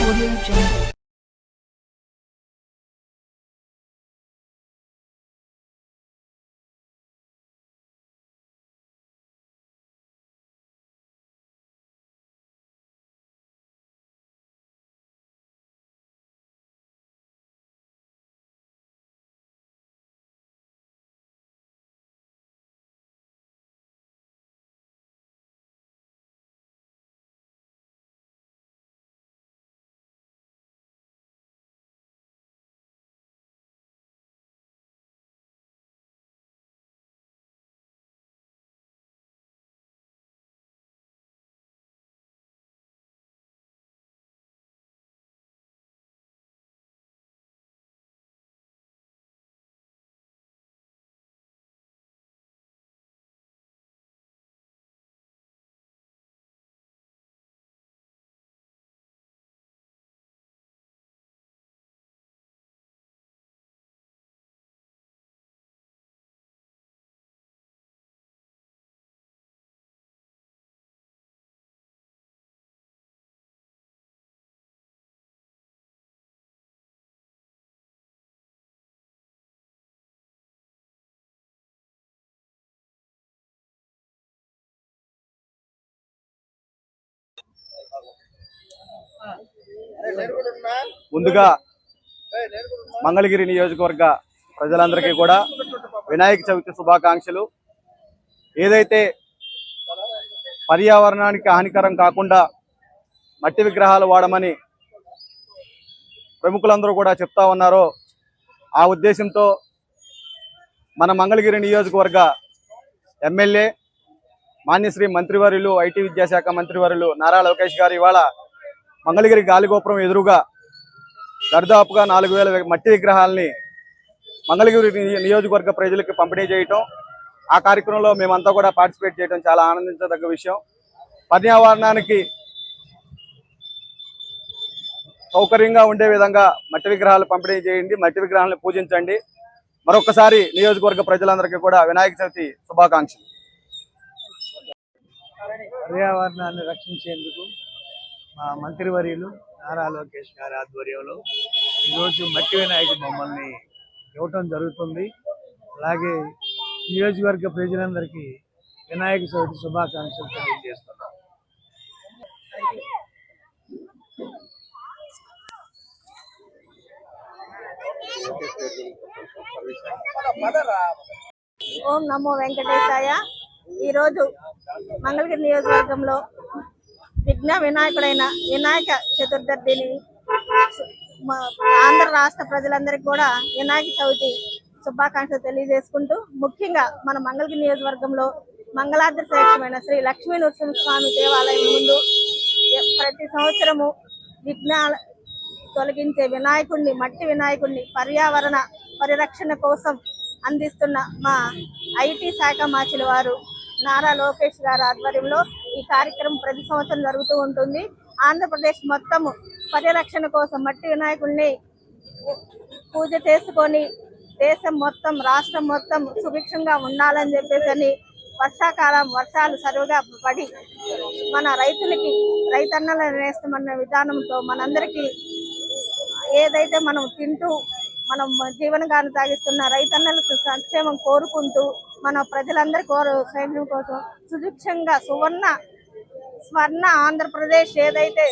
Audio Jungle. ముందుగా మంగళగిరి నియోజకవర్గ ప్రజలందరికీ కూడా వినాయక చవితి శుభాకాంక్షలు. ఏదైతే పర్యావరణానికి హానికరం కాకుండా మట్టి విగ్రహాలు వాడమని ప్రముఖులందరూ కూడా చెప్తా ఉన్నారో ఆ ఉద్దేశంతో మన మంగళగిరి నియోజకవర్గ ఎమ్మెల్యే మాన్యశ్రీ మంత్రివర్యులు ఐటీ విద్యాశాఖ మంత్రివర్యులు నారా లోకేష్ గారు ఇవాళ మంగళగిరి గాలిగోపురం ఎదురుగా దర్దాపుగా 4000 మట్టి విగ్రహాలని మంగళగిరి నియోజకవర్గ ప్రజలకు పంపిణీ చేయటం, ఆ కార్యక్రమంలో మేమంతా కూడా పార్టిసిపేట్ చేయడం చాలా ఆనందించదగ్గ విషయం. పర్యావరణానికి సౌకర్యంగా ఉండే విధంగా మట్టి విగ్రహాలు పంపిణీ చేయండి, మట్టి విగ్రహాలను పూజించండి. మరొకసారి నియోజకవర్గ ప్రజలందరికీ కూడా వినాయక చవితి శుభాకాంక్షలు. పర్యావరణాన్ని రక్షించేందుకు మా మంత్రివర్యులు నారా లోకేష్ గారి ఆధ్వర్యంలో ఈరోజు మట్టి వినాయక బొమ్మల్ని ఇవ్వటం జరుగుతుంది. అలాగే నియోజకవర్గ ప్రజలందరికీ వినాయక చవితి శుభాకాంక్షలు తెలియజేస్తున్నాం. ఓం నమో వెంకటేశాయ. ఈరోజు మంగళగిరి నియోజకవర్గంలో విఘ్న వినాయకుడైన వినాయక చతుర్థిని ఆంధ్ర రాష్ట్ర ప్రజలందరికీ కూడా వినాయక చవితి శుభాకాంక్షలు తెలియజేసుకుంటూ, ముఖ్యంగా మన మంగళగిరి నియోజకవర్గంలో మంగళాద్రి శ్రేష్టమైన శ్రీ లక్ష్మీ నరసింహస్వామి దేవాలయం ముందు ప్రతి సంవత్సరము విఘ్నాల తొలగించే వినాయకుడిని, మట్టి వినాయకుడిని పర్యావరణ పరిరక్షణ కోసం అందిస్తున్న మా ఐటీ శాఖ మాచిల వారు నారా లోకేష్ గారి ఆధ్వర్యంలో ఈ కార్యక్రమం ప్రతి సంవత్సరం జరుగుతూ ఉంటుంది. ఆంధ్రప్రదేశ్ మొత్తము పరిరక్షణ కోసం మట్టి వినాయకుడిని పూజ చేసుకొని దేశం మొత్తం, రాష్ట్రం మొత్తం సుభిక్షంగా ఉండాలని చెప్పేసి వర్షాకాలం వర్షాలు సరిగా పడి మన రైతులకి రైతన్నలను నేస్తమన్న విధానంతో మనందరికీ ఏదైతే మనం తింటూ మనం జీవనగానం సాగిస్తున్న రైతన్నలకు సంక్షేమం కోరుకుంటూ మన ప్రజలందరి సైన్యం కోసం సుభిక్షంగా స్వర్ణ ఆంధ్రప్రదేశ్ ఏదైతే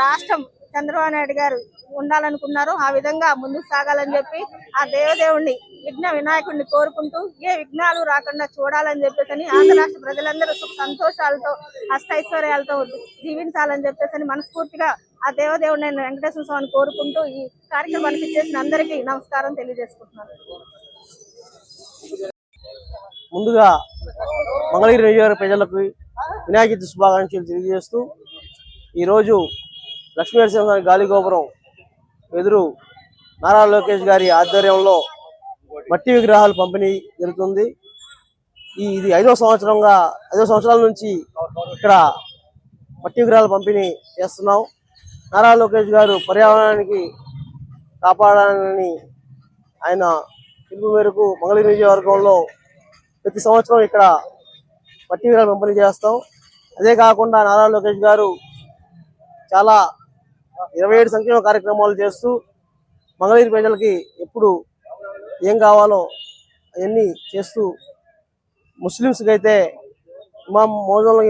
రాష్ట్రం చంద్రబాబు నాయుడు గారు ఉండాలనుకున్నారో ఆ విధంగా ముందుకు సాగాలని చెప్పి ఆ దేవదేవుణ్ణి విఘ్న వినాయకుడిని కోరుకుంటూ ఏ విఘ్నాలు రాకుండా చూడాలని చెప్పేసి ఆంధ్ర రాష్ట్ర ప్రజలందరూ సుఖ సంతోషాలతో అష్టైశ్వర్యాలతో జీవించాలని చెప్పేసి మనస్ఫూర్తిగా ఆ దేవదేవుడిని వెంకటేశ్వర స్వామిని కోరుకుంటూ ఈ కార్యక్రమానికి ఇచ్చేసిన అందరికీ నమస్కారం తెలియజేసుకుంటున్నాను. ముందుగా మంగళగిరి నియోజకవర్గ ప్రజలకు వినాయక చవితి శుభాకాంక్షలు తెలియజేస్తూ, ఈరోజు లక్ష్మీ నరసింహస్వామి గాలిగోపురం ఎదురు నారా లోకేష్ గారి ఆధ్వర్యంలో మట్టి విగ్రహాలు పంపిణీ జరుగుతుంది. ఇది 5వ సంవత్సరాల నుంచి ఇక్కడ మట్టి విగ్రహాలు పంపిణీ చేస్తున్నాం. నారా లోకేష్ గారు పర్యావరణానికి కాపాడాలని ఆయన పిలుపు మేరకు మంగళగిరి నియోజకవర్గంలో ప్రతి సంవత్సరం ఇక్కడ మట్టి విగ్రహాలు పంపిణీ చేస్తాం. అదే కాకుండా నారా లోకేష్ గారు చాలా 27 సంక్షేమ కార్యక్రమాలు చేస్తూ మంగళగిరి ప్రజలకి ఎప్పుడు ఏం కావాలో అవన్నీ చేస్తూ ముస్లిమ్స్కి అయితే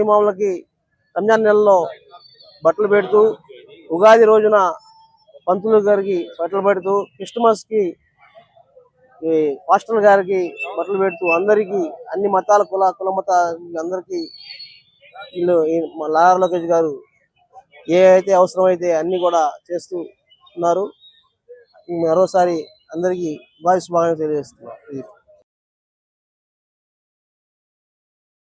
ఇమాములకి రంజాన్ నెలలో బట్టలు పెడుతూ ఉగాది రోజున పంతులు గారికి బట్టలు పెడుతూ క్రిస్టమస్కి ఈ పాస్టర్ గారికి బట్టలు పెడుతూ అందరికీ అన్ని మతాల కుల మత అందరికీ వీళ్ళు నారా లోకేష్ గారు ఏ అయితే అవసరమైతే అన్ని కూడా చేస్తూ ఉన్నారు. మరోసారి అందరికీ శుభాకాంక్షలు తెలియజేస్తున్నారు.